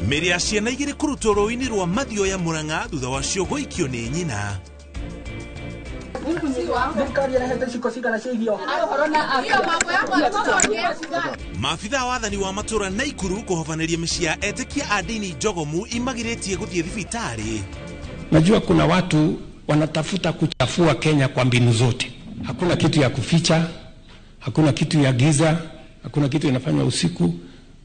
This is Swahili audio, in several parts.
Mĩrĩ ya ciana igĩrĩ kũrutwo rũĩ-inĩ rwa Mathioya ya Murang'a thutha wacio gũikio nĩ nyina. Maabitha wathani wa matũra Naikuru kũhobanĩria mĩciĩ ya etĩkia a dini njogomu imagirĩtie gũthiĩ thibitarĩ. Najua kuna watu wanatafuta kuchafua Kenya kwa mbinu zote. Hakuna kitu ya kuficha, hakuna kitu ya giza, hakuna kitu inafanywa usiku.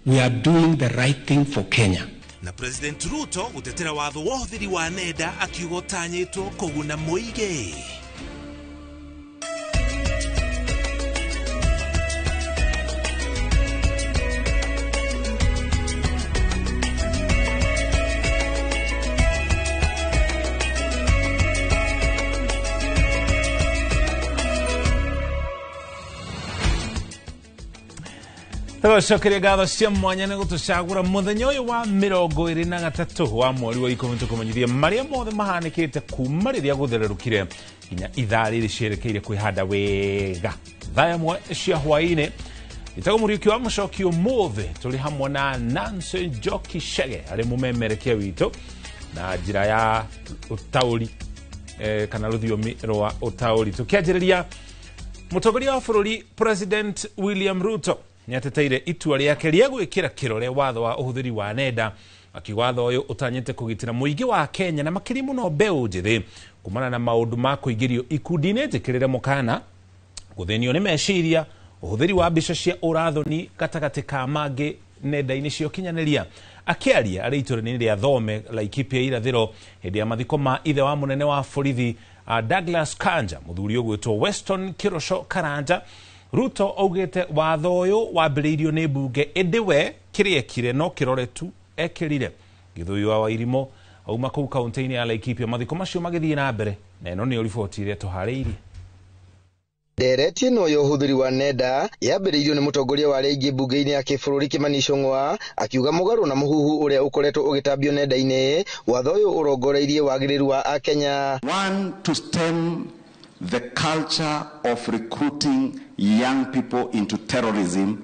We are doing the right thing for Kenya. Na President Ruto gutetera watho wa ũhũthĩri wa nenda akiuga ũtanyĩtwo kũguna mũingĩ. Tũcokeria ngatho cia mwanya nĩ gũtũcagũra mũthenya ũyũ wa 23 wa mweri wa 10 tũkũmenyithia marĩa mothe mahanĩkĩte kuma rĩrĩa gũthererũkire nginya ithaa rĩrĩ cierekeire kwĩhanda wega. Thaa ĩmwe cia hwaĩ-inĩ ĩtagwo Mũriũki wa Mũcokio mũthĩ tũrĩ hamwe na Nancy Njoki Chege arĩ mũmemerekia witũ na njĩra ya ũtaũri kana rũthiomi rwa ũtaũri. Tũkĩanjĩrĩria mũtongoria wa bũrũri President William Ruto nĩateteire itua rĩake rĩa gwĩkĩra kĩrore watho wa ũhũthĩri wa nenda, akiuga watho ũyũ ũtanyĩte kũgitĩra mũingĩ wa Kenya na makĩria mũno mbeũ njĩthĩ kumana na maũndũ ma kũingĩrio ikundi-inĩ njĩkĩrĩre mũkana gũthĩnio nĩ meciria, ũhũthĩri wa mbica cia ũrathoni gatagatĩ ka mangĩ nenda-inĩ cia ũkinyanĩria. Akĩaria arĩ itũra-inĩ rĩa Thome Laikipia irathĩro hĩndĩ ya mathiko ma ithe wa mũnene wa borithi Douglas Kanja, mũthuri ũgwĩtwo Weston Kirosho Karanja, Ruto augĩte watho ũyũ wambĩrĩirio nĩ mbunge ĩndĩ we kĩrĩa ekire no kĩrore tu ekĩrire. Gĩthũi wa Wairimũ auma kũu kaunti-inĩ ya Laikipia mathiko macio magĩthiĩ na mbere, na ĩno nĩyo riboti ĩrĩa tũharĩirie. Ndereti ĩno ya ũhũthĩri wa nenda yambĩrĩirio nĩ mũtongoria wa arĩa aingĩ mbunge-inĩ ya kĩbũrũri Kimani Ichung'wa, akiuga mũgarũ na mũhuhu ũrĩa ũkoretwo ũgĩtambio nenda-inĩ, watho ũyũ ũrongoreirie wagĩrĩru wa Akenya. One, to stem the culture of recruiting young people into terrorism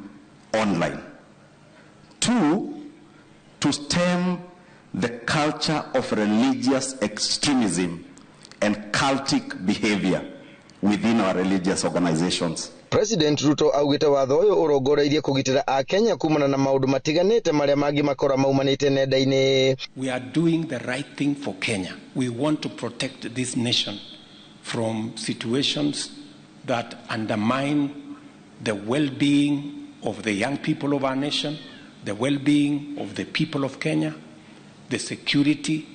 online. Two, to stem the culture of religious extremism and cultic behavior within our religious organizations. President Ruto augĩte watho ũyũ ũrongoreirie kũgitĩra Akenya kumana na maũndũ matiganĩte marĩa mangĩ makora maumanĩte nenda-inĩ. We are doing the right thing for Kenya. We want to protect this nation from situations that undermine the well-being of the young people of our nation, the well-being of the people of Kenya, the security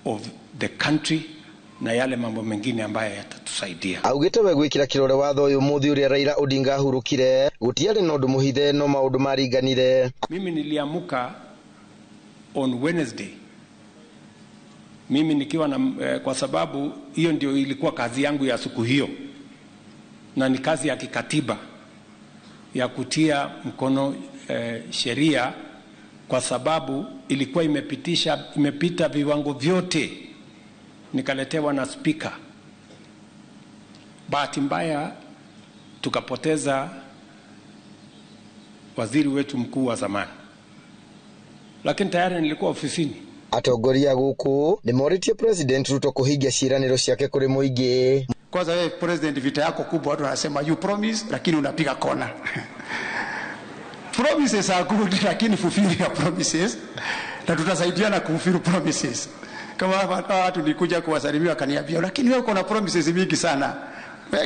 of the country, na yale mambo mengine ambayo yatatusaidia. Augĩte we gwĩkĩra kĩrore watho ũyũ mũthĩ ũrĩa Raila Odinga ahurũkire gũtiarĩ na ũndũ mũhithe no maũndũ maringanire. Mimi niliamuka on Wednesday, mimi nikiwa na kwa sababu hiyo ndio ilikuwa kazi yangu ya siku hiyo, na ni kazi ya kikatiba ya kutia mkono sheria, kwa sababu ilikuwa imepita viwango vyote, nikaletewa na speaker. Bahati mbaya tukapoteza waziri wetu mkuu wa zamani, lakini tayari nilikuwa ofisini. Atongoria gũkũ nĩmorĩtie President Ruto kũhingia ciĩranĩro ciake kũrĩ mũingĩ. Kwanza wewe president, vita yako kubwa watu wanasema you promise lakini unapiga kona. Promises are good lakini fulfill your promises, na tutasaidiana kufulfill promises. Kama watu nilikuja kuwasalimia kaniambia lakini wewe uko na promises mingi sana.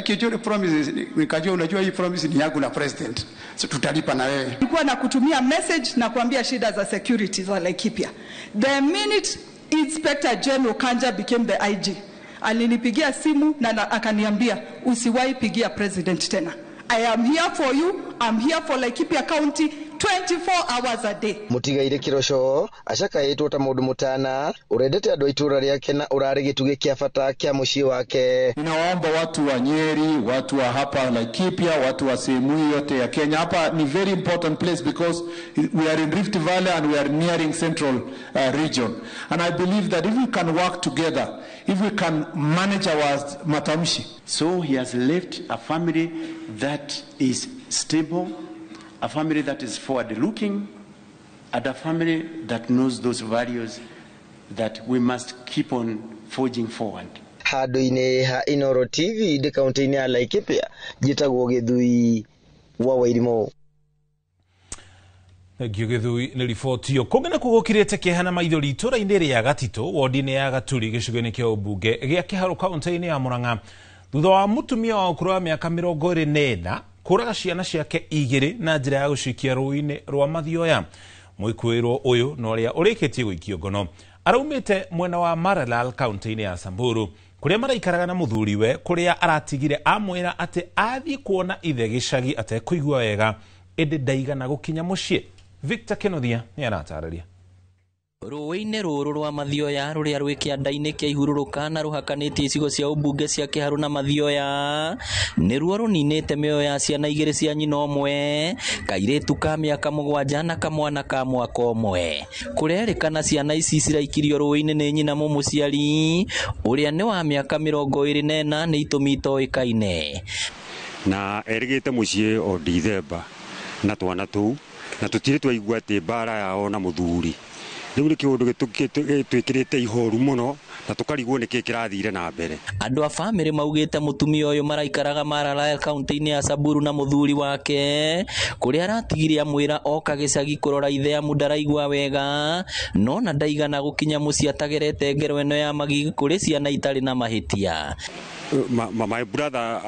Kijole promises, nikajua unajua hii promise ni yangu na president, so tutalipa na wewe. Nilikuwa na kutumia message na kuambia shida za security za Laikipia. The minute Inspector General Kanja became the IG, alinipigia simu na akaniambia usiwahi pigia president tena. I am here for you, I'm here for Laikipia County 24 hours a day. Mũtigaire Kirosho acakaĩtwo ta mũndũ mũtana ũrendete andũ itũra rĩake na ũrarĩ gĩtugĩ kĩa bata kĩa mũciĩ wake. Ninawaomba watu wa Nyeri, watu wa hapa Laikipia, watu wa sehemu yote ya Kenya. Hapa ni very important place because we are in Rift Valley and we are nearing Central region. And I believe that if we can work together, if we can manage our matamshi. So he has left a family that is stable, a family that is forward-looking, and a family that knows those values that we must keep on forging forward. Handũ-inĩ ha Inooro TV ndĩ kaunti-inĩ ya Laikipia njĩtagwo Gĩthui wa Wairimu. Gĩthui nĩ riboti yo kũngena kũgũkirĩte kĩeha na maithori itũra-inĩ rĩa Gatitũ wodi-inĩ ya Gaturi gĩcigo-inĩ kĩa ũmbunge gĩa Kĩharũ kaunti-inĩ ya Murang'a thutha wa mũtumia wa ũkũrũ wa mĩaka 24 kũraga ciana ciake 2 na njĩra ya gũcikia rũĩ-inĩ rwa Mathioya. Mwĩkũĩrwo ũyũ na ũrĩa ũrĩkĩtie gũikio ngono araumĩte mwena wa Maralal kaunti-inĩ ya Samburu kũrĩa maraikaraga na mũthuriwe kũrĩa aratigire amwĩra atĩ athiĩ kuona ithe gĩcagi atekũigua wega ĩndĩ ndaigana gũkinya mũciĩ. Victor Kenothia nĩ aratarĩria. Rũĩ-inĩ rũrũ rwa Mathioya rũrĩa rwĩ kĩanda-inĩ kĩa ihurũrũka na rũhakanĩtie icigo cia ũmbunge cia Kĩharũ na Mathioya nĩruo rũninĩte mĩoyo ya ciana 2 cia nyina ũmwe, kairĩtu ka mĩaka 7 na kamwana ka mwaka ũmwe. Kũrerĩkana ciana ici ciraikirio rũĩ-inĩ nĩ nyina mũciari ũrĩa nĩ wa mĩaka 24 nĩ itũmi itoĩkaine. Na erĩgĩte mũciĩ o Dithemba na twana tũu na tũtirĩ twaigua atĩ mbara yao na mũthuri. Rĩu nĩ kĩũndũ gĩtwĩkĩrĩte ihoru mũno na tũkarigwo nĩkĩ kĩrathire na mbere. Andũ a bamĩrĩ maugĩte mũtumia ũyũ maraikaraga Maralal kaunti-inĩ ya Samburu na mũthuri wake kũrĩa aratigire amwĩra oka gĩcagi kũrora ithe amu ndaraigua wega no na ndaigana gũkinya mũciĩ atagerete ngero ĩno ya magigi kũrĩ ciana itarĩ na mahĩtia. My brother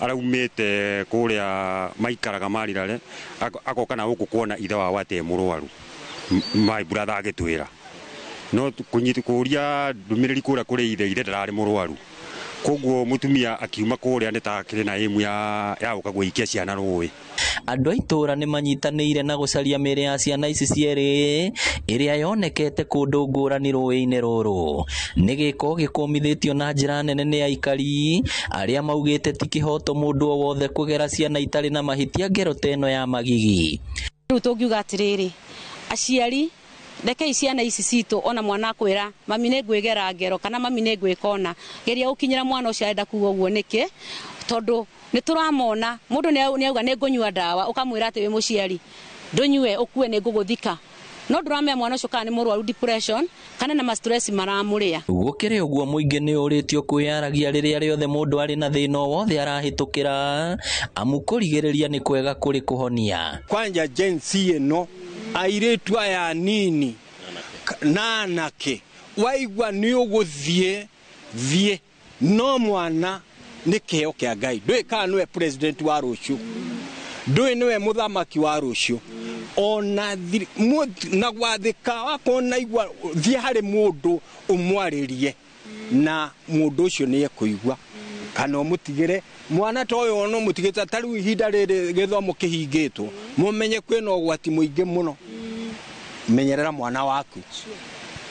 araumĩte kũrĩa maikaraga Maralal agoka na gũkũ kuona ithe wao atĩ mũrwaru. My brother agĩtwĩra no kũria ndũmĩrĩri kũrĩa kũrĩ ithe ndararĩ mũrwaru, koguo mũtumia akiuma kũrĩa nĩ ta kĩrĩ na ĩmu ya gũka gũikia ciana rũĩ. Andũ a itũra nĩ manyitanĩire na gũcaria mĩĩrĩ ya ciana ici cierĩ ĩrĩa yonekete kũndũ ngũrani rũĩ-inĩ rũrũ. Nĩ gĩko gĩkũmithĩtio na njĩra nene nĩ aikari arĩa maugĩte ti kĩhoto mũndũ o wothe kũgera ciana itarĩ na mahĩtia ngero ta ĩno ya magigi. Rĩu tũngiuga atĩrĩrĩ, aciari reke ciana ici citũ ona mwana akwĩra mami nĩ ngwĩgera ngero kana mami nĩ ngwĩkona geria ũkinyĩra mwana ũcio arenda kuga ũguo nĩkĩ, tondũ nĩ tũramona mũndũ nĩ auga nĩ ngũnyua ndawa ũkamwĩra atĩ wĩ mũciari ndũnyue ũkue nĩ ngũgũthika no ndũramenya mwana ũcio kana nĩ mũrwaru depression kana na stress maramũrĩa. Gũkĩrĩ ũguo mũingĩ nĩ ũrĩtio kwĩyaragia rĩrĩa rĩothe mũndũ arĩ na thĩna o wothe arahĩtũkĩra amu kũrigĩrĩria nĩ kwega kũrĩ kũhonia. Kwanja Gen Z ĩno airĩtu aya nini na anake waigua nĩ ũgũthiĩ no mwana nĩ kĩheo kĩa Ngai. Ndũĩ kana nĩwe president wa rũciũ, ndũĩ nĩwe mũthamaki wa rũciũ, ona na gwathĩka wakona igua thiĩ harĩ mũndũ ũmwarĩrie na mũndũ ũcio nĩ ekũigua kana ũmũtigĩre mwana ta ũyũ no mũtigĩte ta rĩu ihinda rĩrĩ gĩthomo kĩhingĩtwo mũmenye kwĩna ũgwati mũingĩ mũno. Menyerera mwana waku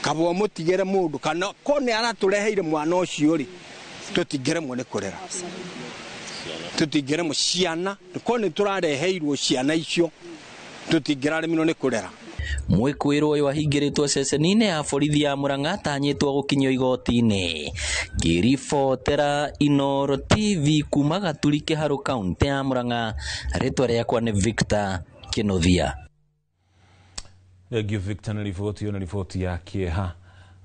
kaba ũmũtigĩre mũndũ kana kone aratũreheire mwana ũcio rĩ tũtingĩremwo nĩ kũrera, tũtingĩremwo ciana kone tũrareheirwo ciana icio tũtingĩraremirwo nĩ kũrera. Mwĩkũĩrwo ũyũ ahingĩrĩtwo ceceni-inĩ ya borithi ya Murang'a atanyĩtwo gũkinyio igoti-inĩ. Ngĩribotera Inooro TV kuma Gaturi Kĩharũ kaunti ya Murang'a, rĩtwa rĩakwa nĩ Victor Kenothia. Victor nĩ riboti ya kĩeha.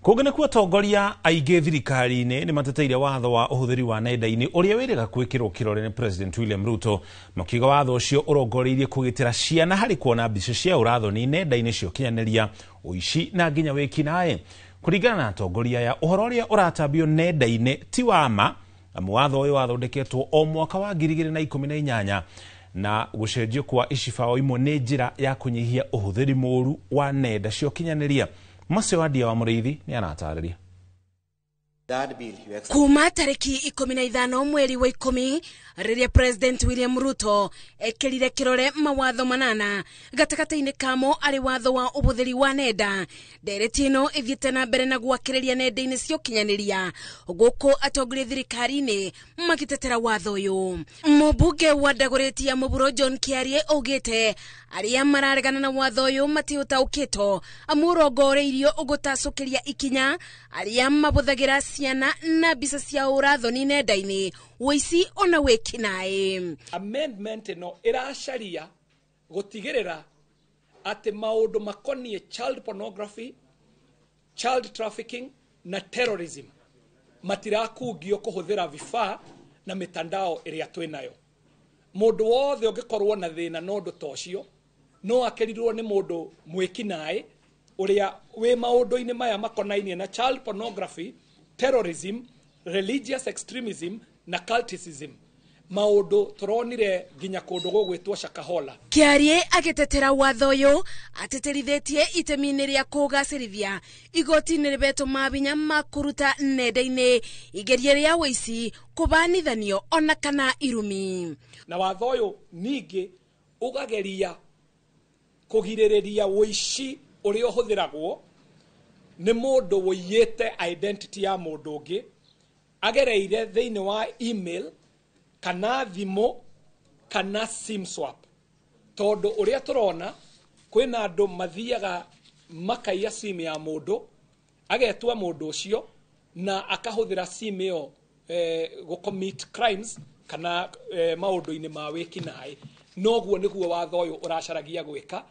Kũngena kuo atongoria aingĩ thirikari-inĩ nĩ mateteire watho wa ũhũthĩri wa nenda-inĩ ũrĩa wĩrĩga gwĩkĩrwo kĩrore nĩ President William Ruto, makiuga watho ũcio ũrongoreirie kũgitĩra ciana harĩ kuona mbica cia ũrathoni nenda-inĩ cia ũkinyanĩria, ũici na nginya wĩkinaĩ. Kũringana na atongoria ya ũhoro ũrĩa ũratambio nenda-inĩ ti wa ma, amu watho ũyũ wathondeketwo o mwaka wa 2018 na gũcenjio kwa icibao imwe nĩ njĩra ya kũnyihia ũhũthĩri mũũru wa nenda cia ũkinyanĩria. Mase wa Dia wa Mũrĩithi nĩ aratarĩria. Kuma tariki 15 mweri wa 10 rĩrĩa President William Ruto ekĩrire kĩrore mawatho manana gatagatĩ-inĩ kamo arĩ watho wa ũhũthĩri wa nenda, ndereti ĩno ĩthiĩte na mbere na gwakĩrĩria nenda-inĩ cia ũkinyanĩria gũkũ atongoria thirikari-inĩ magĩtetera watho ũyũ. Mũmbunge wa Dagoretti ya Mũburo John Kĩarie augĩte arĩa mararegana na watho ũyũ matiũtaũkĩtwo amu ũrongoreirio ũgũtacũkĩria ikinya arĩa mabũthagĩra ciana na mbica cia ũrathoni nenda-inĩ, ũici ona wĩkinaĩ. Amendment ĩno ĩracaria gũtigĩrĩra ati maundu makonie child pornography, child trafficking na terrorism matirakungio kuhuthira vifaa na mitandao iria twinayo. Mundu wothe ungikorwo na thina na undu tocio no akerirwo ni mundu mwikinae uria we maundu-ini maya makonainie na child pornography, terrorism, religious extremism na culticism. Maundu turonire nginya kundu gugwitwo Shakahola. Kiarie agitetera watho uyu ateterithitie itemi-ini ria kugacirithia igoti-ini ribeto mabinya makuruta nenda-ini igeria ria wici kubanithanio ona kana irumi. Na watho uyu ningi ugageria kugiririria wici uria uhuthiragwo ni mundu wiyite identity ya mundu ungi agereire thiini wa email kana thimo kana sim swap. Tondu uria turona kwina andu mathiaga makaiya sim ya mundu agetua mundu ucio na akahuthira sim iyo gucommit crimes kana maundu-ini ma wikinae. Noguo niguo watho uyu uracaragia gwika,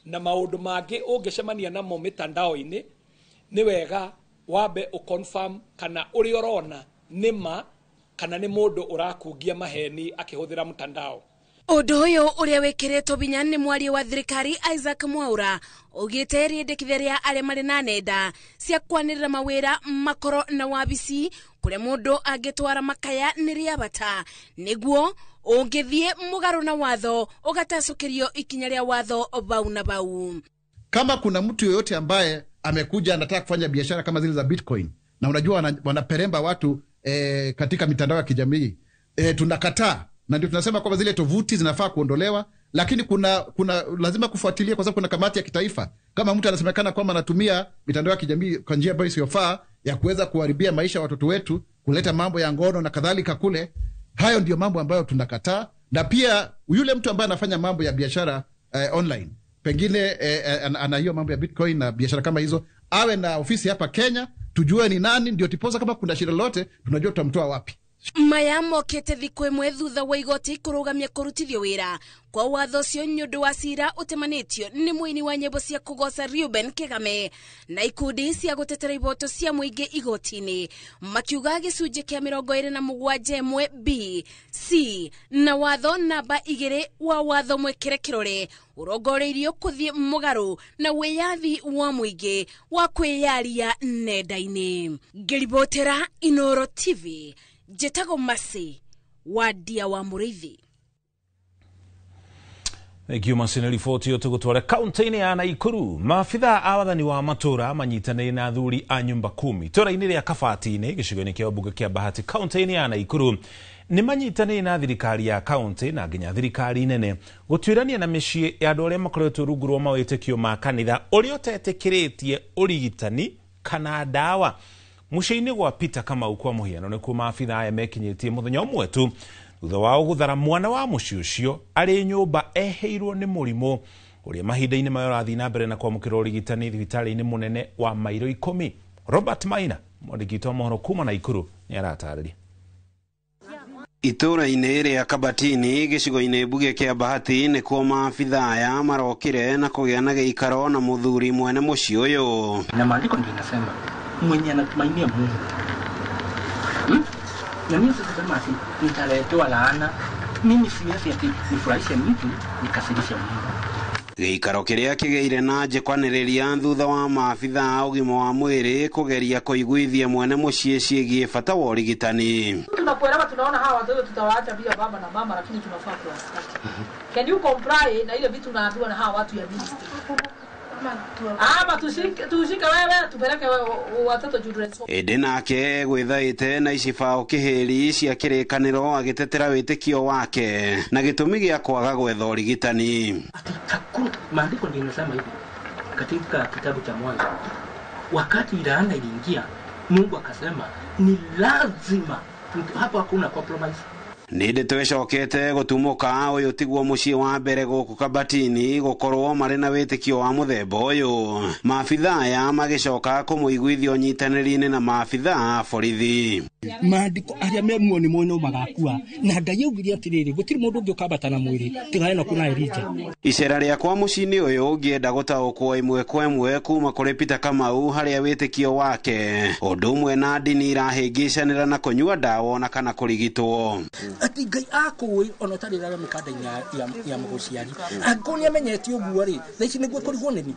na maundu mangi ungicemania namo mitandao-ini ni wega wabe uconfirm kana uri urona nima kana ni mundu urakungia maheni akihuthira mtandao. Undu uyu uria wikiritwo binya ni mwari wa thirikari Isaac Mwaura ugite riendekithia ria aria mari na nenda cia kwanirira mawira makoro na wabici kuria mundu angitwara makaya ni ria bata niguo ungithie mugaru na watho ugatacukirio ikinya ria watho bau na bau. Kama kuna mtu yoyote ambaye amekuja anataka kufanya biashara kama zile za Bitcoin na unajua wanaperemba watu katika mitandao ya kijamii, tunakataa, na ndio tunasema kwamba zile tovuti zinafaa kuondolewa, lakini kuna lazima kufuatilia kwa sababu kuna kamati ya kitaifa. Kama mtu anasemekana kwamba anatumia mitandao ya kijamii kwa njia ambayo isiyofaa ya kuweza kuharibia maisha ya watoto wetu, kuleta mambo ya ngono na kadhalika kule, hayo ndio mambo ambayo tunakataa. Na pia yule mtu ambaye anafanya mambo ya biashara online, pengine ana hiyo mambo ya Bitcoin na biashara kama hizo, awe na ofisi hapa Kenya, tujue ni nani, ndio tipoza kama kuna shida lolote tunajua tutamtoa wapi. Maya mokete thiku imwe thutha wa igoti kurugamia kurutithio wira kwa watho cio nyundu wa cira utemanitio ni muini wa nyimbo cia kugoca Reuben Kigame na ikundi cia gutetera iboto cia muingi igoti-ini makiuga gicunji kia 27 B C na watho namba 2 wa watho mwekere kirore urongoreirio kuthie mugaru na wiyathi wa muingi wa kwiyaria nenda-ini. Ngiribotera Inoro TV, Jetago Masi wadia wa Murithi. Ekiuma sineli 40 tugutware kaunti-ini ya Naikuru. Maafitha a wathani wa matura manyitanire na athuri a nyumba 10 tora-ini ria Kabati-ini gicigo-ini kia bunge kia Bahati kaunti-ini ya Naikuru ni manyitanire na thirikari ya kaunti na nginya thirikari nene gutwirania na micii ya andu aria makoretwo rungu rwa mawitikio ma kanitha uria utetikiritie urigitani kana dawa. Muciĩ-inĩ gwa Peter Kamau kwa muhiano ni kuo maafitha aya mekinyitie muthenya umwe tu thutha wa guthara mwana wa muciĩ ucio ari nyumba eheirwo ni murimu uria mahinda-inĩ mayo rathi na mbere na kwamũkĩra ũrigitani thibitarĩ-inĩ munene wa Mairo 10. Robert Maina mwandĩki wa mohoro kuma Naikuru ni aratarĩria. Itura-inĩ ria Kabati-ini gicigo-inĩ bunge kia Bahati ni kuo maafitha aya marokire na kũgĩa na gĩikaro na muthuri mwene muciĩ uyu. Na maandiko ndio inasema mwenye anatumainia Mungu. Na mimi sasa kama nitaletewa laana, mimi siwezi ati nifurahishe mtu nikasirishe Mungu. Gĩikaro kĩrĩa kĩgeire na njĩkwanĩrĩria thutha wa maabitha a ũgima wa mwĩrĩ kũgeria kũiguithia mwene mũciĩ ciĩgiĩ bata wa ũrigitani. Tunapoelewa tunaona hawa watoto tutawaacha bila baba na mama, lakini tunafaa kuwasaidia. Can you comply na ile vitu tunaambiwa na hawa watu ya ministry? Ama tushike wewe tupeleke watoto children's home. Ĩndĩ nake gwĩthaĩte na icibao kĩhĩri cia kĩrĩkanĩro agĩtetera wĩtĩkio wake na gĩtũmi gĩa kwaga gwetha ũrigitani. Maandiko ndio yanasema hivi katika kitabu cha Mwanzo, wakati laana iliingia Mungu akasema ni lazima, hapo hakuna compromise. Nĩndĩ twĩcokete gũtumũka ũyũ tiguo mũciĩ wa mbere gũkũ Kabati-ini gũkorwo marĩ na wĩtĩkio wa mũthemba ũyũ. Maabitha aya magĩcoka kũmũiguithia ũnyitanĩri-inĩ na maabitha a borithi. Maandiko aria me muoni mono magakua na Ngai augire atiriri gutiri mundu ungi ukabata na mwiri tiga eno kuna Elija. Icera rĩakwa mũciĩ-inĩ ũyũ ũngĩenda gũtaũkwo ĩmwe kwa ĩmwe kuma kũrĩ Peter Kamau harĩa wĩtĩkio wake ũndũ ũmwe na ndini irahĩngĩcanĩra na kũnyua ndawa na kana kũrigitwo. Ati Ngai akũĩ ona tarĩraga mĩkanda-inĩ ya mũgũciari angĩkorwo nĩamenyete ũguo rĩ thaa ici nĩguo kũrigwo nĩ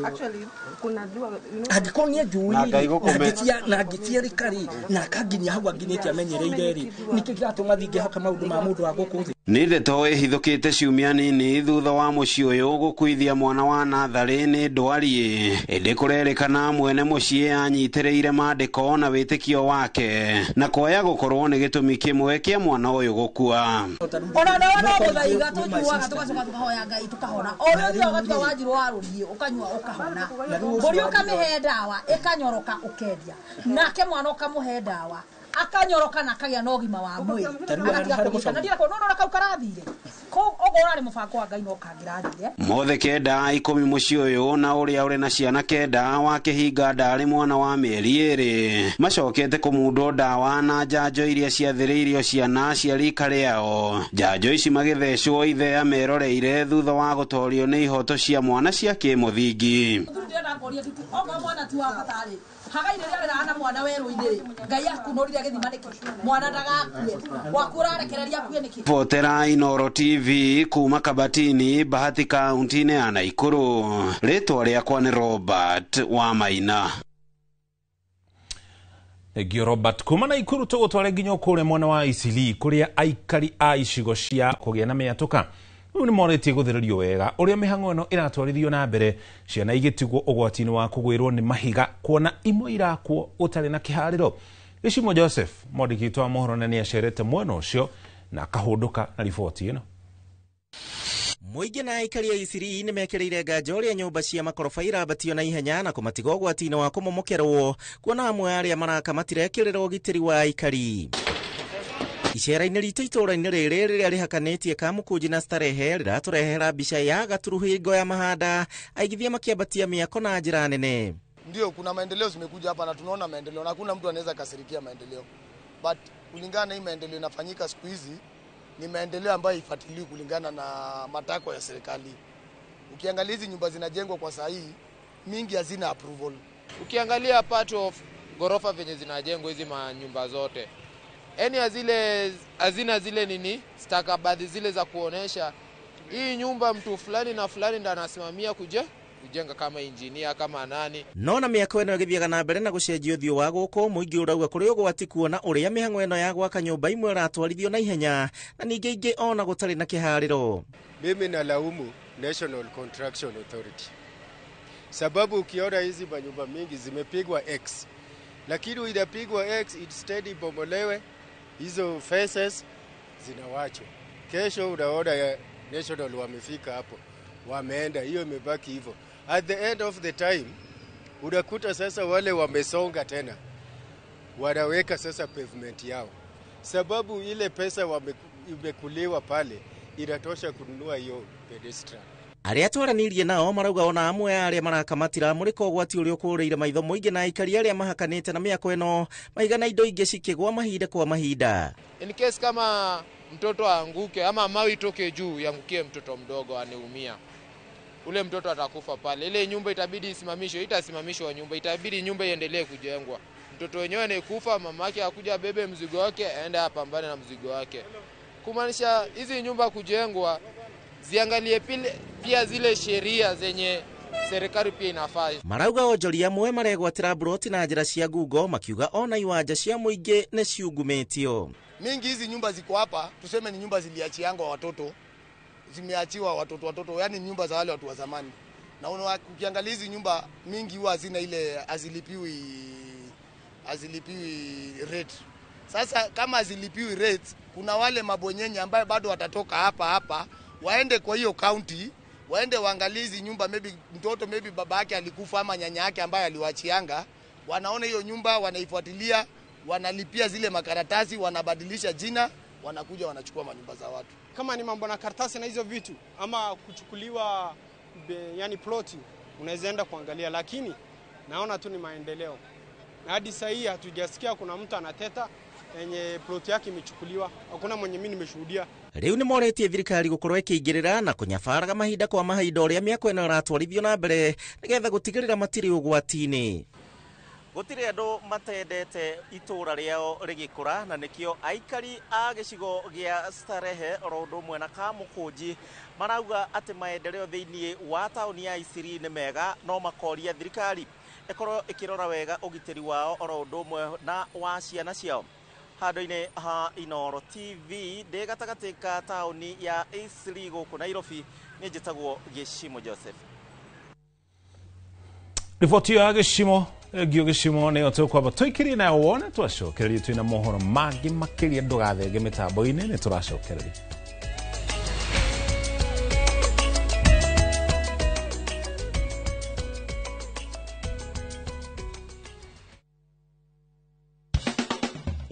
actually kuna dua angĩkorwo nĩ njũĩ na ngĩtiarĩka rĩ na akanginya hau anginyĩte amenyereire rĩ nĩkĩ kĩratũma thingĩhoka maũndũ ma mũndũ wa gũkũ thĩ. Nĩ ndeto ĩhithũkĩte ciumia nini thutha wa mũciĩ ũyũ gũkuithia mwana wa natharĩ nĩ ndwari ĩndĩ kũrerĩkana mwene mũciĩ anyitĩrĩire maandĩko na wĩtĩkio wake na kuoya gũkorwo nĩ gĩtũmi kĩmwe kĩa mwana ũyũ gũkua. Ona ndawa no gũthaiga tũnyuaga tũgacoka tũkahoya Ngai tũkahona. Ona ũrĩa ũgatua wanjirwo warũriĩ ũkanyua ũkahona. Mbũri ũkamĩhe ndawa ĩkanyoroka ũkendia. Nake mwana ũkamũhe ndawa akanyoroka na akagĩa na ũgima wa mwĩrĩ. Agatiga kũnyitana ndira ko no kau karathire. Ko ogora nĩ mũbango wa Ngai no kangĩrathire. Mothe kenda 10 mũciĩ ũyũ na ũrĩa ũrĩ na ciana kenda wa kĩhinga ndarĩ mwana wa mĩeri 2 macokete kũmundwo ndawa na njanjo iria ciathĩrĩirio ciana cia rika rĩao. Njanjo ici magĩthecwo ithe ameroreire thutha wa gũtorio nĩ ihoto cia mwana cia kĩmũthingi. Mwana tu abatarĩ hagaire rĩrĩa rĩrana mwana werũ-inĩ Ngai akunũrire gĩthima nĩkĩ mwana ndagakue wakurarekereria akue nĩkĩ. Botera Inoro TV kuma Kabatini Bahati kaunti-inĩ ya Naikuru. Rĩtwa rĩakwa nĩ Robert Wamaina. Egio Robert kuma Naikuru tũgũtware nginya kũrĩa mwena wa Isili kũrĩa aikari a icigo cia kũgĩa na mĩatũka rĩu nĩ morĩtie gũthĩrĩrio wega ũrĩa mĩhang'o ĩno ĩratwarithio na mbere ciana igĩtigwo ũgwati-inĩ wa kũgwĩrwo nĩ mahiga kuona imwe irakwo ũtarĩ na kĩharĩro. Gĩcimo Joseph mwandĩki wa mohoro nĩ acerete mwena ũcio na akahũndũka na riboti ĩno. Mũingĩ na aikari a Isiri nĩ mekĩrĩire nganja ũrĩa nyũmba cia makoroba irabatio na ihenya na kũmatiga ũgwati-inĩ wa kũmomokerwo kuona amwe arĩa maraka matirekĩrĩrwo ũgitĩri wa aikari. Icera-inĩ ritũ itũũra-inĩ rĩrĩ rĩrĩa rĩhakanĩtie Kamukunji na Starehe rĩratũrehera mbica ya gaturuhingo ya mahanda aigithia makĩambatia mĩako na njĩra nene. Ndio kuna maendeleo zimekuja hapa na tunaona maendeleo na hakuna mtu anaweza kasirikia maendeleo. But kulingana na hii maendeleo inafanyika siku hizi ni maendeleo ambayo ifuatiliwi kulingana na matakwa ya serikali. Ukiangalia hizi nyumba zinajengwa kwa saa hii mingi hazina approval. Ukiangalia part of gorofa venye zinajengwa hizi manyumba zote hazina zile nini stakabadhi zile za kuonesha hii nyumba mtu fulani na fulani ndo anasimamia kujenga kama engineer kama nani. Nona mĩako ĩno ĩgĩthiaga na mbere na gũcenjia ũthiũ wa gũkũ mũingĩ ũrauga kũrĩ ũgwati kuona ũrĩa mĩhang'o ĩno ya gwaka nyũmba imwe ĩratwarithio na ihenya na ningĩ ingĩ ona gũtarĩ na kĩharĩro. Mimi nalaumu National Construction Authority sababu ukiona hizi manyumba mingi zimepigwa X lakini inapigwa X instead ibomolewe hizo fences zinawachwa. Kesho unaona ya National wamefika hapo wameenda hiyo imebaki hivyo. At the end of the time unakuta sasa wale wamesonga tena wanaweka sasa pavement yao sababu ile pesa imekuliwa pale inatosha kununua hiyo pedestrian. Arĩa twaranirie nao marauga ona amwe arĩa marakamatira mũrĩko ũgwati ũrĩa ũkũrĩire maitho mũingĩ na aikari arĩa mahakanĩte na mĩako ĩno maigana indo ingĩ cikĩgwa mahinda kwa mahinda. In case kama mtoto aanguke ama mawe itoke juu yangukie mtoto mdogo anaumia, ule mtoto atakufa pale. Ile nyumba itabidi isimamishwe, itasimamishwa nyumba, itabidi nyumba iendelee kujengwa. Mtoto wenyewe anekufa, mamake akuja bebe mzigo wake aende apambane na mzigo wake. Kumaanisha hizi nyumba kujengwa ziangalie pia zile sheria zenye serikali pia inafaa. Marauga onjoria amwe maregwatĩra broti na njĩra cia ngungo makiuga ona iwanja cia mũingĩ nĩ ciungumĩtio. Mingi hizi nyumba ziko hapa tuseme ni nyumba ziliachiangwa watoto, zimeachiwa watoto yani nyumba za wale watu wa zamani. Na ukiangalia hizi nyumba mingi huwa hazina ile azilipiwi rate. Sasa kama azilipiwi rate kuna wale mabonyenye ambaye bado watatoka hapa waende kwa hiyo county waende waangalie hizi nyumba, maybe mtoto maybe baba yake alikufa ama nyanya yake ambaye aliwachianga, wanaona hiyo nyumba wanaifuatilia, wanalipia zile makaratasi, wanabadilisha jina, wanakuja wanachukua manyumba za watu. Kama ni mambo na karatasi na hizo vitu ama kuchukuliwa yani ploti unaweza enda kuangalia, lakini naona tu ni maendeleo. Na hadi sasa hii hatujasikia kuna mtu anateta enye plot yake imechukuliwa, hakuna mwenye mimi nimeshuhudia. Riu ni moretie thirikari gukorwo ikingirira na kunyabaraga mahinda kwa mahinda uria miako ino ratwarithio na mbere nigetha gutigirira matiri ugwatini. Gutire andu matendete itura riao rigikura na nikio aikari a gicigo gia Starehe oro mwe na Kamukunji marauga ati maendeleo thiini wa tauni ya Isiri ni mega no makoria thirikari ikorwo ikirora wega ugitiri wao oro mwe na wa ciana ciao. Handu-ini ha Inoro TV ndi gatagati ka tauni ya Isiri guku Nairobi ni njitagwo Gishimo Joseph. Riboti ya Gishimo Gishimo ni otukwaba tuikirie na wone twacokereria twina mohoro mangi makiria ndugathenge mitambo-ini ni turacokereria.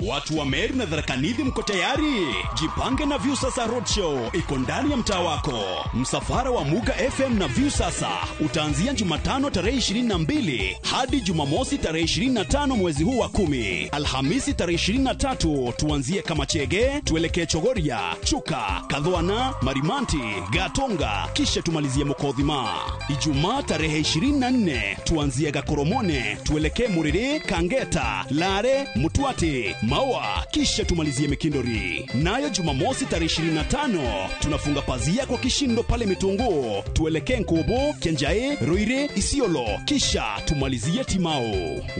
Watu wa Meru na Tharaka Nithi mko tayari? Jipange na Viusasa Roadshow iko ndani ya mtaa wako. Msafara wa Muga FM na Viusasa utaanzia Jumatano tarehe 22 hadi Jumamosi tarehe 25 mwezi huu wa 10. Alhamisi tarehe 23 tuanzie Kamachege, tuelekee Chogoria, Chuka, Kadhwana, Marimanti, Gatonga, kisha tumalizie Mukodhima. Ijumaa tarehe 24 tuanzie Gakoromone, tuelekee Muriri, Kangeta, Lare, Mutwati, Maua, kisha tumalizie Mikindori. Nayo Jumamosi tarehe 25 tunafunga pazia kwa kishindo pale Mitungu, tuelekee Nkobo, Kenjae, Ruire, Isiolo, kisha tumalizie Timao.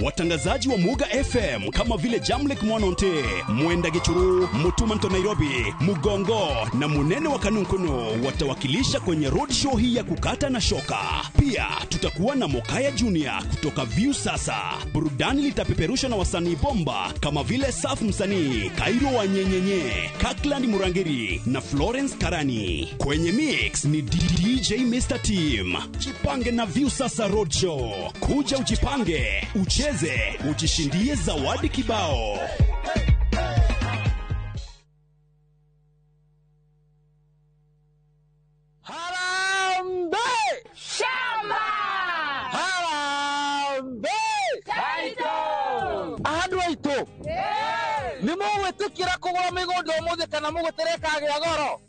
Watangazaji wa Muga FM kama vile Jamlek Mwanonte, Mwenda Gichuru, Mutumanto Nairobi, Mugongo na Munene wa Kanunkuno watawakilisha kwenye roadshow hii ya kukata na shoka. Pia tutakuwa na Mokaya Junior kutoka Viusasa. Burudani litapeperushwa na wasanii bomba kama vile Saf Msanii, Kairo wa Nyenyenye, Kakland Murangiri na Florence Karani. Kwenye mix ni DJ Mr. Team. Jipange na Viusasa Roadshow. Kuja ujipange, ucheze, ujishindie zawadi kibao. Harambe! Shamba! Harambe! Taito! Ahadwaito! Nimo wetukira kugura migondo muthe kana mugutereka gya goro.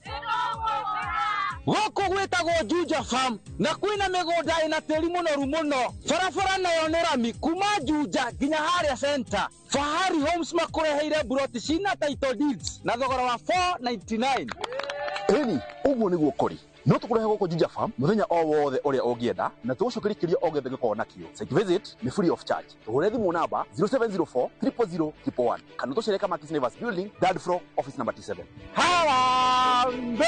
Goko gwetagwo Juja Farm na kwina migonda ina tiri munoru muno. Barabara nayo ni rami kuma Juja nginya haria center. Fahari Homes makureheire buroti cina title deeds na thogora wa 499. Eni, uguo niguo kori. No tukurehe goko Juja Farm muthenya o wothe uria ungienda na tugucukirikiria o gethe giko nakio. Site visit ni free of charge. Tuhure thimu namba 0704 000 1 kana tucereka Markis Nevers Building, third floor, office number 27. Harambe!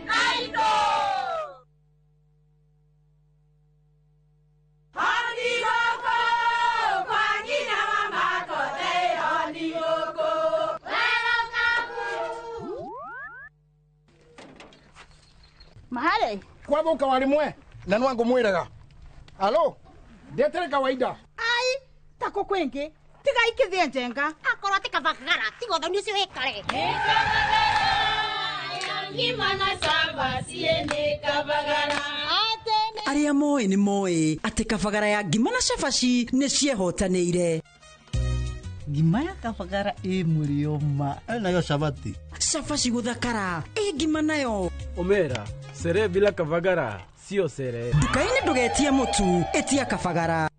Aito! Honigoko, kwangina mamako te honigoko. Mahale kwa boka walimwe na nwangu mwiraga. Alo, detere kawaida. Ai, tako kwenge. Tiga ikithie njenga. Akorwa tikavagara, tigo thoni cio hekare. Ngimana samba siende kavagara. Aria moe ni moe ati kavagara ya ngimana cabaci ni ciehotanĩire. Ngima ya kavagara murioma nayo cabati. Cabaci guthakara ngima nayo. Omera, sere bila kavagara sio sere. Dukaini ndugetie mutu etia kavagara.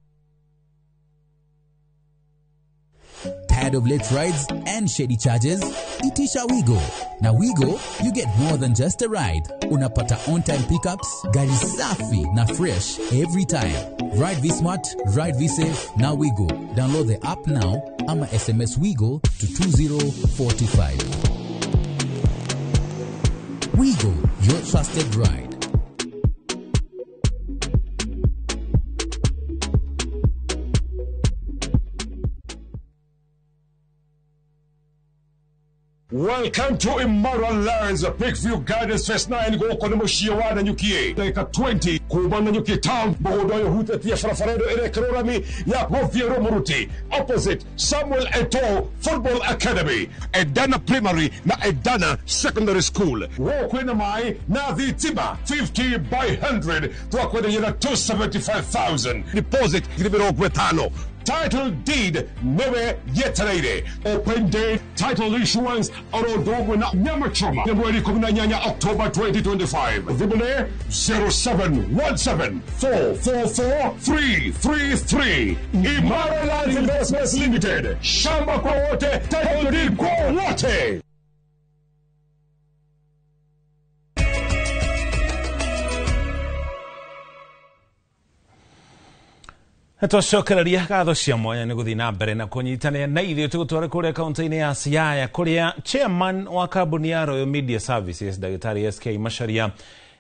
Tired of late rides and shady charges? Itisha Wigo. Na Wigo, you get more than just a ride. Unapata on-time pickups, gari safi na fresh every time. Ride V-Smart, ride V-Safe, na Wigo. Download the app now ama SMS Wigo to 2045. Wigo, your trusted ride. Welcome to Immoral Lands, Peakview Gardens Phase 9 goko ni mushiwa na nyukie dakika 20 kubana nyukie town bodo yo hutetia farafaredo ere krorami ya Moviero Muruti opposite Samuel Eto'o Football Academy Edana Primary na Edana Secondary School wokwena mai na dhitima 50 by 100 twakwenda yena 275,000 deposit gilibiro gwetano title deed newe yeterere. Open day title issuance Orodogo na Nyamachoma. February 18 October 2025. Vibune 0717444333. Imara Land Investments Limited. Shamba kwa wote, title deed kwa wote. Twacokereria gatho cia mwanya nĩ gũthiĩ na mbere na kũnyitanĩra na ithuĩ tũgũtwara kũrĩa kaunti-inĩ ya Siaya kũrĩa chairman wa kambuni ya Royal Media Services Dagĩtarĩ SK Macharia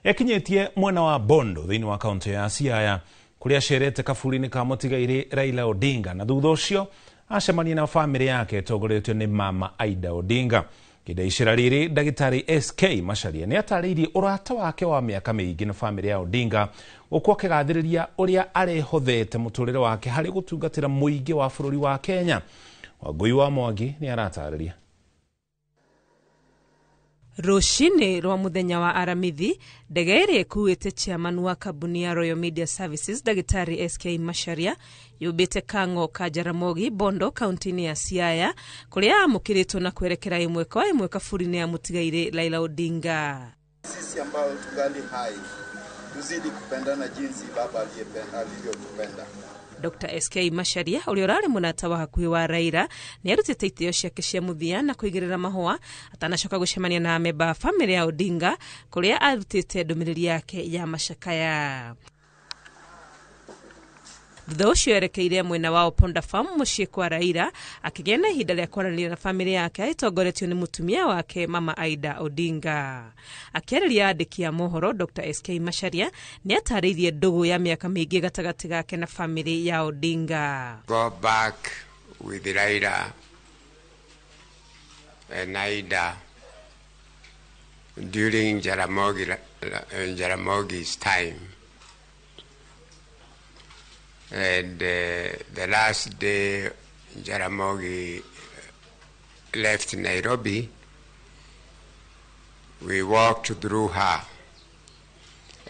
ekinyĩtie mwena wa Bondo thĩinĩ wa kaunti ya Siaya kũrĩa acerete kaburi-inĩ ka mũtigairĩ Raila Odinga na thutha ũcio acemania na bamĩrĩ yake ĩtongoretio nĩ Mama Aida Odinga. Kĩnda icera rĩrĩ Dagĩtarĩ SK Macharia nĩ atarĩirie ũrata wake wa mĩaka mĩingĩ na bamĩrĩ ya Odinga ũkwo akĩgathĩrĩria ũrĩa arehothete mũtũrĩre wake harĩ gũtungatĩra mũingĩ wa bũrũri wa Kenya. Wangui wa Mwangi nĩ aratarĩria. Rũcinĩ rwa mũthenya wa aramithi, ndege ĩrĩa ĩkuĩte chairman wa kambuni ya Royal Media Services Dagĩtarĩ SK Macharia yũmbĩte Kang'o ka Jaramogi, Bondo, kaunti-inĩ ya Siaya, kũrĩa amũkĩrĩtwo na kwerekera ĩmwe kwa ĩmwe kaburi-inĩ ya mũtigairĩ Raila Odinga. Sisi ambao tungali hai tuzidi kupendana jinsi baba alivyotupenda. Dr. SK Macharia ũrĩa ũrarĩ mũnata wa hakuhĩ wa Raila nĩ arutĩte itĩo ciake cia mũthia na kũigĩrĩra mahũa atanacoka gũcemania na amemba bamĩrĩ ya Odinga kũrĩa arutĩte ndũmĩrĩri yake ya macakaya. Thutha ũcio erekeire mwena wa Ponda Farm mũciĩ kwa Raila akĩgĩa na ihinda rĩa kwaranĩria na bamĩrĩ yake ĩtongoretio nĩ mũtumia wake Mama Aida Odinga. Akĩarĩria andĩki a mohoro, Dr. SK Macharia nĩ atarĩirie ndũgũ ya mĩaka mĩingĩ gatagatĩ gake na bamĩrĩ ya Odinga. Go back with Raila and Aida during Jaramogi's time. And the last day Jaramogi left Nairobi, we walked through her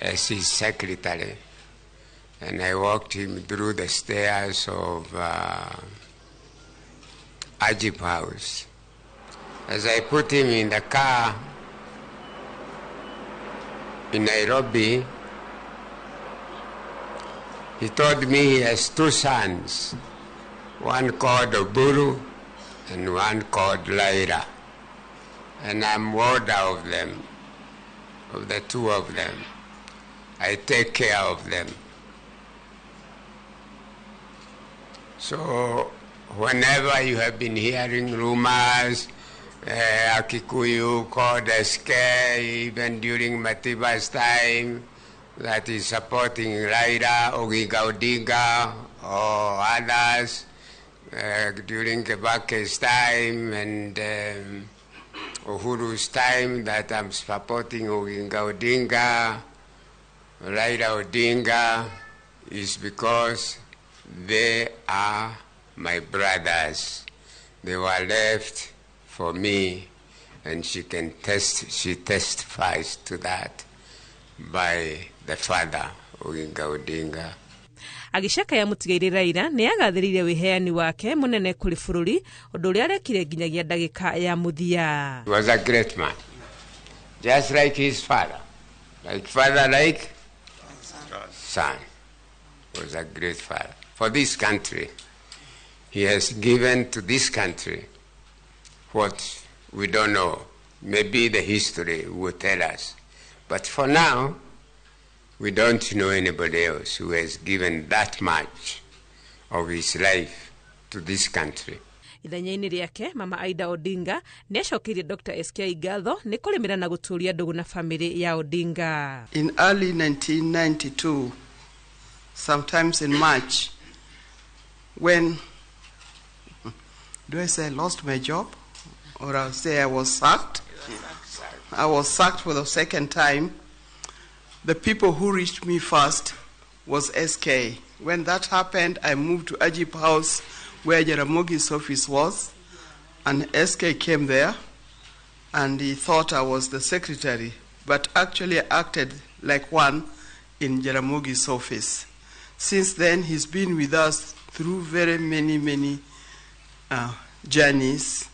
as his secretary, and I walked him through the stairs of Ajib House. As I put him in the car in Nairobi, he told me he has two sons, one called Oburu and one called Laira. And I'm warder of them, of the two of them. I take care of them. So whenever you have been hearing rumors, Akikuyu called SK, even during Matiba's time, that is supporting Raila, Oginga Odinga, or others during Kebake's time and Uhuru's time, that I'm supporting Oginga Odinga, Raila Odinga, is because they are my brothers. They were left for me, and she testifies to that by the father Oginga Odinga. Agicaka ya mũtigairĩ Raila nĩ agathĩrĩire wĩheani wake mũnene kũrĩ bũrũri ũndũ ũrĩa arekire nginyagia ndagĩka ya mũthia. He was a great man, just like his father, like father, like son. He was a great father for this country. He has given to this country what we don't know. Maybe the history will tell us. But for now, we don't know anybody else who has given that much of his life to this country. Ithenya-inĩ rĩake, Mama Aida Odinga nĩ acokeirie Dr. SK ngatho nĩ kũrĩmĩra na gũtũũria ndũgũ na famĩlĩ ya Odinga. In early 1992, sometimes in March, when, do I say I lost my job? Or I'll say I was sacked? I was sacked for the second time. The people who reached me first was SK. When that happened, I moved to Ajib House where Jaramogi's office was, and SK came there, and he thought I was the secretary, but actually I acted like one in Jaramogi's office. Since then, he's been with us through very many journeys.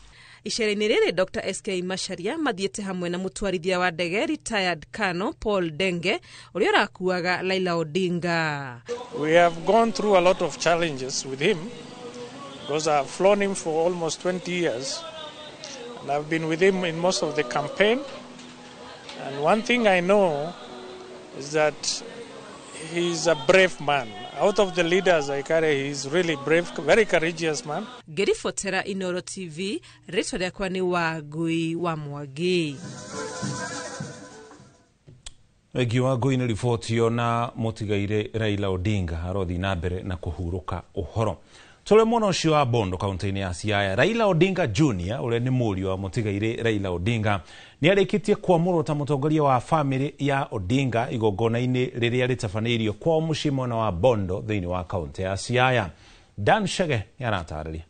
Icera-inĩ rĩrĩ Dr. SK Macharia mathiĩte hamwe na mũtwarithia wa ndege retired Colonel Paul Denge ũrĩa ũrakuaga Raila Odinga. We have gone through a lot of challenges with him because I've flown him for almost 20 years and I've been with him in most of the campaign, and one thing I know is that he's a brave man. Out of the leaders I carry, he's really brave, very courageous man. Ngĩribotera Inooro TV, rĩtwa rĩakwa nĩ Wangui wa Mwangi. Wengi wa Ngui nĩ riboti yo na mũtigaire Raila Odinga arothi na mbere na kũhurũka ũhoro. Tũrĩ mũno ũcio wa Bondo kaunti-inĩ ya Siaya, Raila Odinga Jr. ũrĩa nĩ mũriũ wa mũtigaire Raila Odinga nĩ arĩkĩtie kuamũrwo ta mũtongoria wa family ya Odinga igongona-inĩ rĩrĩa rĩtabanĩirio kwa mũciĩ mwena wa Bondo thĩinĩ wa kaunti ya Siaya. Dan Shege yaratarĩria.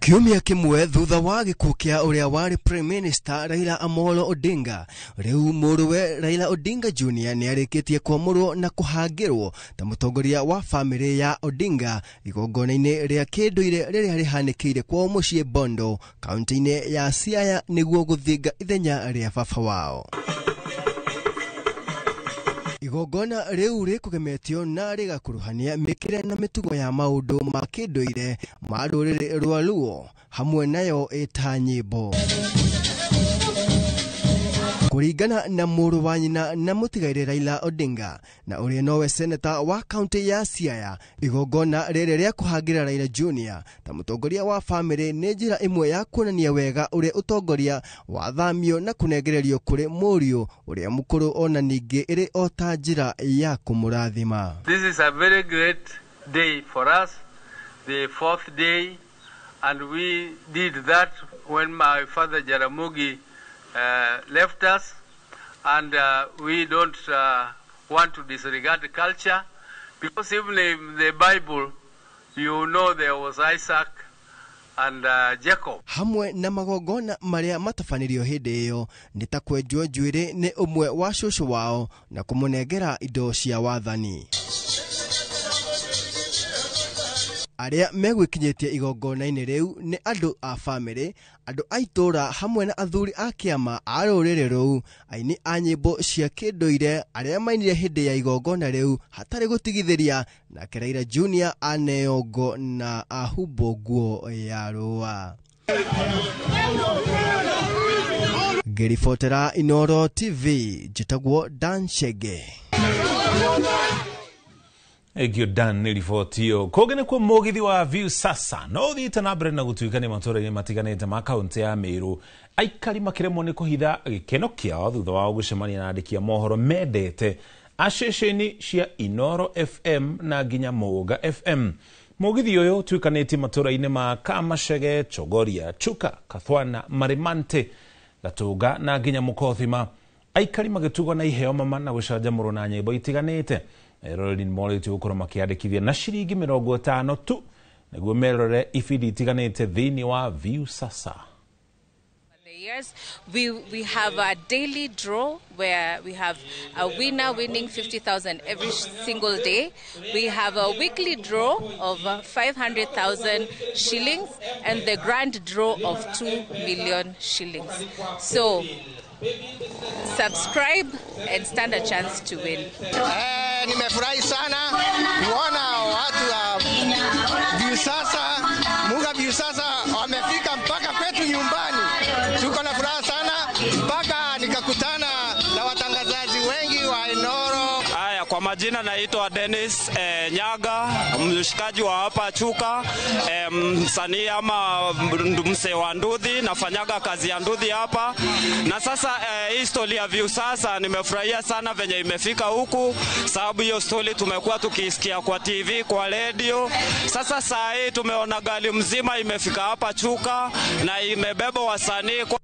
Kiumia kimwe thutha wa gĩkuũ kĩa ũrĩa warĩ Prime Minister Raila Amolo Odinga, rĩu mũrũwe Raila Odinga Jr. nĩ arĩkĩtie kuamũrwo na kũhangĩrwo ta mũtongoria wa family ya Odinga igongona-inĩ rĩa kĩndũire rĩrĩa rĩhanĩkĩire kwa mũciĩ Bondo kaunti-inĩ ya Siaya nĩguo gũthinga ithenya rĩa baba wao. Igongona rĩu rĩkũgemetio na rĩgakuruhania mĩkĩre na mĩtugo ya maũndũ ma kĩndũire ma rũrĩrĩ rwa Luo hamwe nayo ĩta nyĩmbo. Kũringana na mũrũ wa nyina na mũtigaire Raila Odinga na ũrĩa nowe seneta wa kaunti ya Siaya, igongona rĩrĩ rĩa kũhangĩra Raila Jr. ta mũtongoria wa family nĩ njĩra ĩmwe ya kuonania wega ũrĩa ũtongoria wathamio na kũnengererio kũrĩ mũriũ ũrĩa mũkũrũ ona ningĩ ĩrĩ o ta njĩra ya kũmũrathima. This is a very great day for us, the fourth day, and we did that when my father Jaramogi left us, and we don't want to disregard the culture, because even in the Bible, you know, there was Isaac and Jacob. Hamwe na magongona marĩa matabanĩrio hĩndĩ ĩyo nĩ ta kwenjwo njuĩrĩ nĩ ũmwe wa cũcũ wao na kũmũnengera indo cia wathani. Arĩa megwĩkinyĩtie igongona-inĩ rĩu nĩ andũ a family, andũ a itũũra hamwe na athuri a kĩama a rũrĩrĩ rũu, aini a nyĩmbo cia kĩndũire arĩa mainire hĩndĩ ya igongona rĩu hatarĩ gũtigithĩria, nake Raila Jr. aneongo na ahumbo nguo ya rũa. Ngĩribotera Inooro TV, njĩtagwo Dan Shege. Egyo Dan nĩ riboti yo. Kũngĩ kwa mũgithi wa Viusasa no ũthiĩte na mbere na gũtuĩkania matũũra-inĩ matiganĩte ma kaunti ya Meru. Aikari makĩremwo nĩ kũhitha gĩkeno kĩao thutha wa gũcemania na andĩki a mohoro mendete a ceceni cia Inooro FM na nginya Mũga FM. Mũgithi ũyũ ũtuĩkanĩtie matũũra-inĩ ma Kamashege, Chogoria, Chuka, Kathwana, Marimante, Gatũga na nginya Mũkothima. Aikari magĩtugwo na iheo mama na gũcanjamũrwo na nyĩmbo itiganĩte. Eroreri nĩmorĩtio gũkorwo makĩandĩkithia na ciringi 50 tu nĩguo merore ibindi itiganĩte thĩinĩ wa Viusasa. Yes, we have a daily draw where we have a winner winning 50,000 every single day. We have a weekly draw of 500,000 shillings and the grand draw of 2 million shillings. So subscribe and stand a chance to win. Nimefurahi sana kuona watu wa Viusasa, Muga Viusasa wamefika mpaka kwetu nyumbani. Tuko na furaha sana mpaka nikakutana na watangazaji wengi wa Inooro. Haya, kwa majina naitwa Dennis Nyaga, mshikaji wa hapa Chuka, msanii ama mse wa nduthi, nafanyaga kazi ya nduthi hapa. Na sasa hii story ya Viusasa nimefurahia sana venye imefika huku, sababu hiyo story tumekuwa tukisikia kwa TV, kwa radio. Sasa saa hii tumeona gari mzima imefika hapa Chuka na imebeba wasanii kwa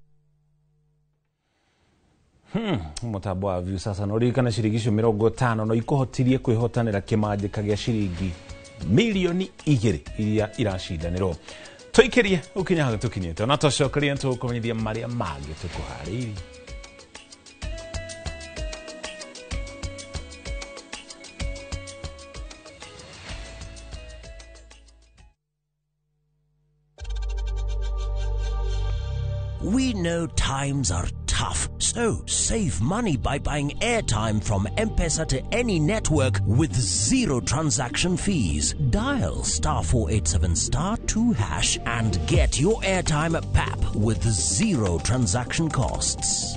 Mũtambo wa Viusasa no ririkana ciringi 50 no ikohotirie kwĩhotanĩra kĩmanjĩka gĩa ciringi milioni 2 iria iracindanĩrwo. Tũikĩrie ũkinyaga tũkinyĩte na tũcokerie tũkũmenyithia marĩa mangĩ tũkũharĩirie. We know times are tough, so save money by buying airtime from M-Pesa to any network with zero transaction fees. Dial *487*2# and get your airtime PAP with zero transaction costs.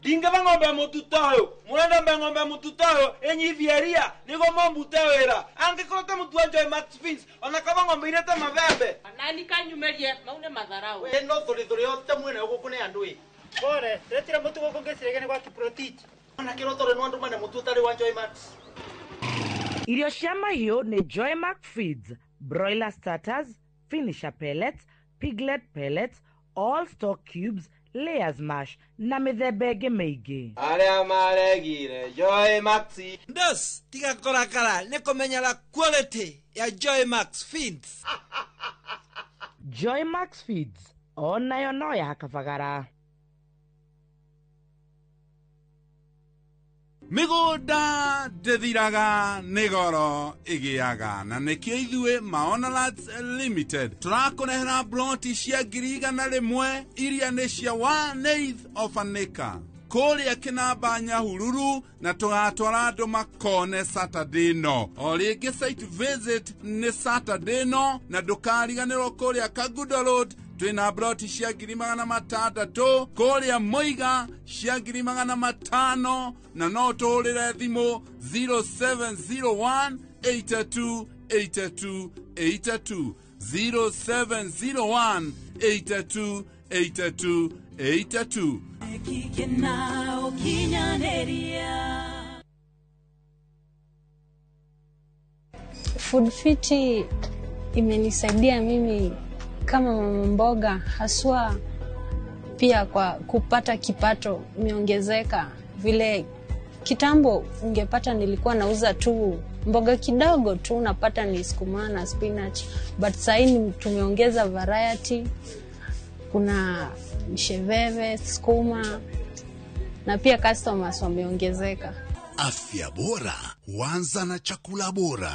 Dinga ng'ombe mututayo murenda ng'ombe mututayo enyi vieria nigo mombutewera angikota mutu Joy Max Fins ona kama ng'ombe irete mabembe nani kanyumerie maune madharau no thuri yote mwene gukune andui Bore, retira mutu goko ngesirege kwa kiprotich. Ona kirotore no andu mane mutu tari wa Joy Max. Irio cia mahiũ nĩ Joy Max Feeds, broiler starters, finisher pellets, piglet pellets, all stock cubes, layers mash na mĩthemba ĩngĩ mĩingĩ. Arĩa maregire Joy Max. Ndos tiga korakara nĩ kũmenyera quality ya Joy Max Feeds. Joy Max Feeds onayo no ya kabagara. Mĩgũnda ndĩthiraga nĩ goro ĩgĩaga na nĩkĩo ithuĩ Maonalats Limited tũrakũrehera broti cia 100,000 iria nĩ cia 1/8 of an acre kũrĩa Kĩnamba Nyahururu na tũgatwara andũ makone Saturday no. O rĩngĩ site visit nĩ Saturday no na ndũkariganĩrwo kũrĩa Kagudo Road twina broti cia 600,000 kũrĩa Mũiga cia 500,000 na no tũrĩre thimũ 0701 82 82 82 0701 82 82 82. Food Fiti imenisaidia mimi kama mama mboga, haswa pia kwa kupata kipato imeongezeka. Vile kitambo ungepata nilikuwa nauza tu mboga kidogo tu, napata ni sukuma na spinach, but sasa tumeongeza variety. Kuna msheveve, sukuma na pia customers wameongezeka. Afya bora huanza na chakula bora.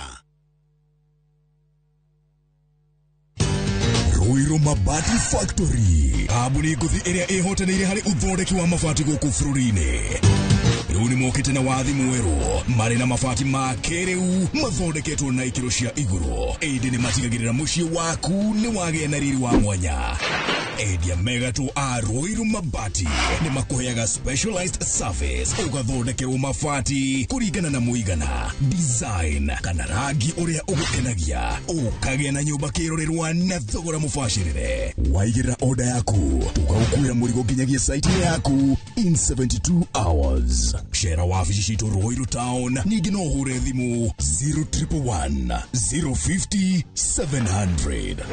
Ruiru Mabati Factory, kambuni nguthi iria ihotanĩire harĩ uthondeki wa mabati gũkũ bũrũri-inĩ. Rĩu nĩ mokĩte na wathi mwerũ marĩ na mabati ma kĩrĩu mathondeketwo na ikĩro cia igũrũ. Ĩndĩ nĩ matigagĩrĩra mũciĩ waku nĩ wagĩa na riri wa mwanya. Endia megatũ a Ruiru Mabati nĩ makũheaga specialized service ũgathondekerwo mabati kũringana na mũigana, design kana rangi ũrĩa ũgũkenagia, ũkagĩa na nyũmba kĩrorerwa na thogora mũbacĩrĩre. Waigĩrĩra order yaku ũgagũkuĩra mũrigo nginyagia site yaku in 72 hours. Share wabici citũ Ruiru Town, ningĩ no ũhũre thimũ 0111 050 700.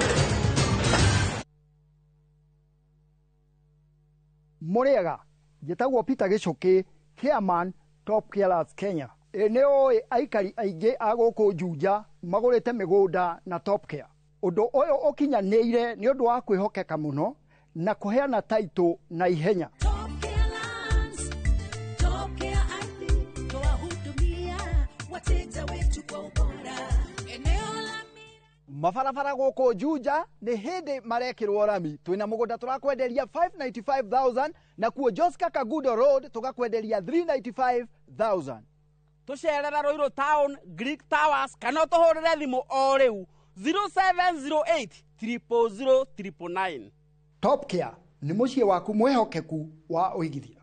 Muriega, njĩtagwo Peter Gichuki, Chairman Top Carers Kenya. Nĩ oĩ aikari aingĩ a gũkũ Juja magũrĩte mĩgũnda na Top Care. Ũndũ ũyũ ũkinyanĩire nĩ ũndũ wa kwĩhokeka mũno na kũheana taitũ na ihenya. Mabarabara gũkũ Juja nĩ hĩndĩ marekĩrwo rami. Twĩna mũgũnda tũrakwenderia 595,000 na kuo Joska Kagudo Road tũgakwenderia 395,000. Tũcerera Ruiru Town, Greek Towers, kana tũhũrĩre thimũ o rĩu 0708 000 999. Top Care nĩ mũciĩ waku mwĩhokeku wa ũigithia.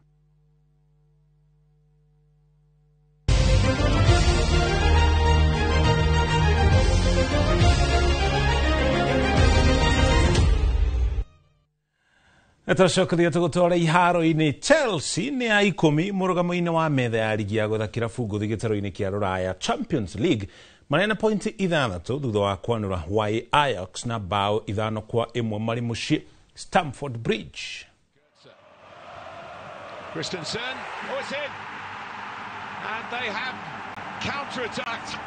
Tũcokeria tũgũtwara iharo-inĩ. Chelsea nĩ ya 10 mũrũgamo-inĩ wa metha ya ligi ya gũthakĩra bunguthi gĩtaro-inĩ kĩa Rũraya Champions League, marĩ na pointi 6 thutha wa kwanũra Y Ajax na bao 5-1 marĩ mũciĩ Stamford Bridge. Christensen, oh, it's in, and they have counter-attacked.